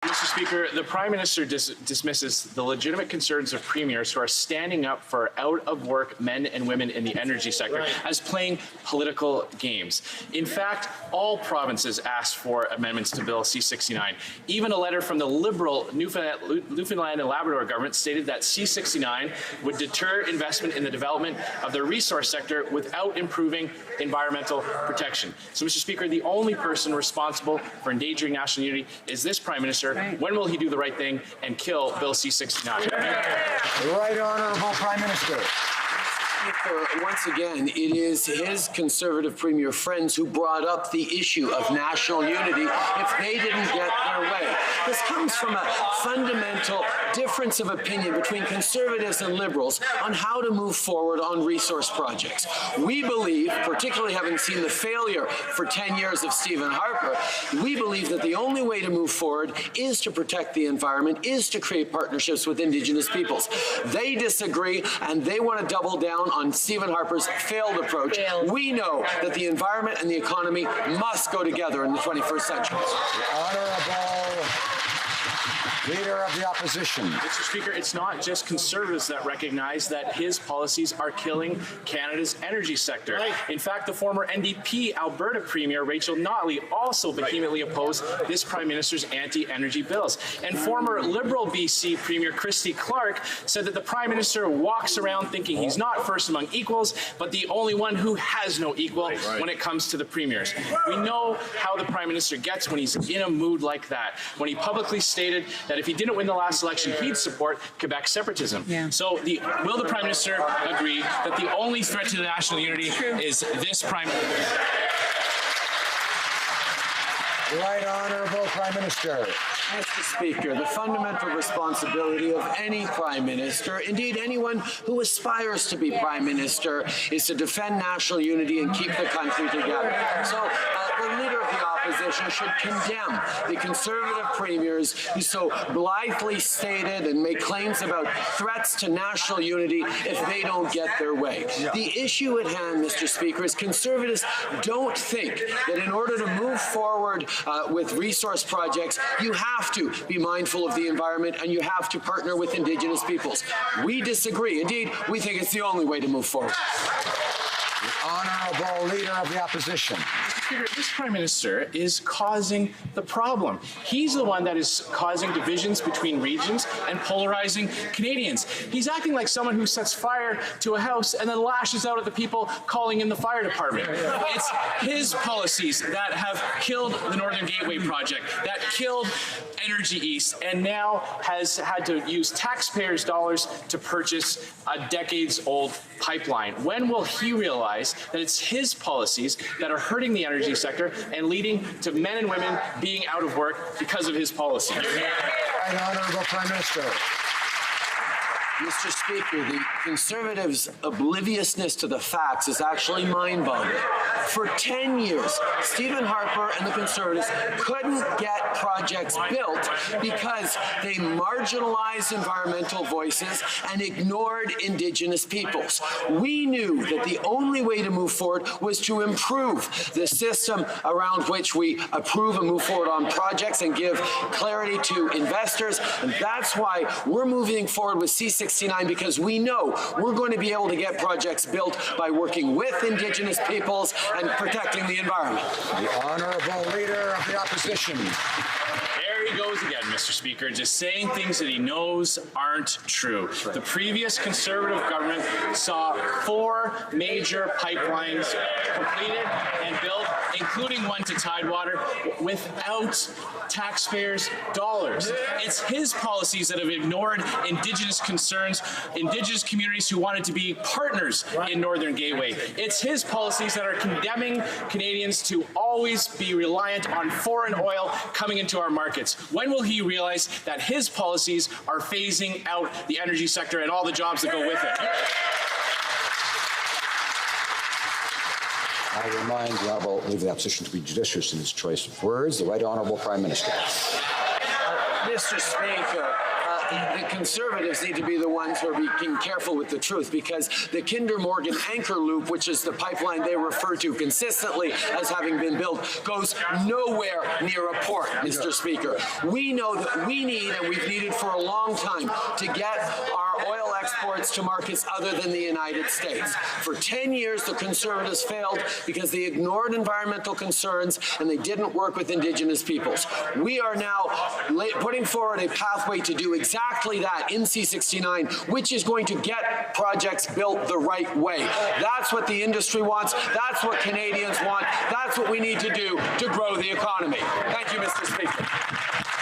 Mr. Speaker, the Prime Minister dismisses the legitimate concerns of premiers who are standing up for out-of-work men and women in the energy sector as playing political games. In fact, all provinces asked for amendments to Bill C-69. Even a letter from the Liberal Newfoundland and Labrador government stated that C-69 would deter investment in the development of the resource sector without improving environmental protection. So, Mr. Speaker, the only person responsible for endangering national unity is this Prime Minister. When will he do the right thing and kill Bill C-69? The Right Honourable Prime Minister. Once again, it is his Conservative Premier friends who brought up the issue of national unity if they didn't get their way. This comes from a fundamental difference of opinion between Conservatives and Liberals on how to move forward on resource projects. We believe, particularly having seen the failure for 10 years of Stephen Harper, we believe that the only way to move forward is to protect the environment, is to create partnerships with Indigenous peoples. They disagree, and they want to double down on Stephen Harper's failed approach. We know that the environment and the economy must go together in the 21st century. The Honourable Leader of the Opposition. Mr. Speaker, it's not just Conservatives that recognize that his policies are killing Canada's energy sector. In fact, the former NDP Alberta Premier Rachel Notley also vehemently opposed this Prime Minister's anti-energy bills. And former Liberal BC Premier Christy Clark said that the Prime Minister walks around thinking he's not first among equals, but the only one who has no equal when it comes to the premiers. We know how the Prime Minister gets when he's in a mood like that, when he publicly stated that if he didn't win the last election, he'd support Quebec separatism. So will the Prime Minister agree that the only threat to the national unity is this Prime Minister? Right Honourable Prime Minister. Mr. Speaker, the fundamental responsibility of any Prime Minister, indeed anyone who aspires to be Prime Minister, is to defend national unity and keep the country together. So the Leader of the Opposition should condemn the Conservative premiers who so blithely stated and make claims about threats to national unity if they don't get their way. The issue at hand, Mr. Speaker, is Conservatives don't think that in order to move forward with resource projects, you have to be mindful of the environment and you have to partner with Indigenous peoples. We disagree. Indeed, we think it's the only way to move forward. The Honourable Leader of the Opposition. This Prime Minister is causing the problem. He's the one that is causing divisions between regions and polarizing Canadians. He's acting like someone who sets fire to a house and then lashes out at the people calling in the fire department. It's his policies that have killed the Northern Gateway project, that killed Energy East, and now has had to use taxpayers' dollars to purchase a decades-old pipeline. When will he realize that it's his policies that are hurting the energy sector and leading to men and women being out of work because of his policies? Right Honourable Prime Minister. Mr. Speaker, the Conservatives' obliviousness to the facts is actually mind-boggling. For 10 years, Stephen Harper and the Conservatives couldn't get projects built because they marginalized environmental voices and ignored Indigenous peoples. We knew that the only way to move forward was to improve the system around which we approve and move forward on projects and give clarity to investors. And that's why we're moving forward with C-69, because we know we're going to be able to get projects built by working with Indigenous peoples and protecting the environment. The Honourable Leader of the Opposition. There he goes again, Mr. Speaker, just saying things that he knows aren't true. The previous Conservative government saw 4 major pipelines completed and built, including one to Tidewater, without taxpayers' dollars. It's his policies that have ignored Indigenous concerns, Indigenous communities who wanted to be partners in Northern Gateway. It's his policies that are condemning Canadians to always be reliant on foreign oil coming into our markets. When will he realize that his policies are phasing out the energy sector and all the jobs that go with it? I remind the Honourable Leader of the Opposition to be judicious in his choice of words. The Right Honourable Prime Minister. Mr. Speaker, the Conservatives need to be the ones who are being careful with the truth, because the Kinder Morgan anchor loop, which is the pipeline they refer to consistently as having been built, goes nowhere near a port, Mr. Speaker. We know that we need, and we've needed for a long time, to get our oil exports to markets other than the United States. For 10 years, the Conservatives failed because they ignored environmental concerns and they didn't work with Indigenous peoples. We are now putting forward a pathway to do exactly that in C-69, which is going to get projects built the right way. That's what the industry wants. That's what Canadians want. That's what we need to do to grow the economy. Thank you, Mr. Speaker.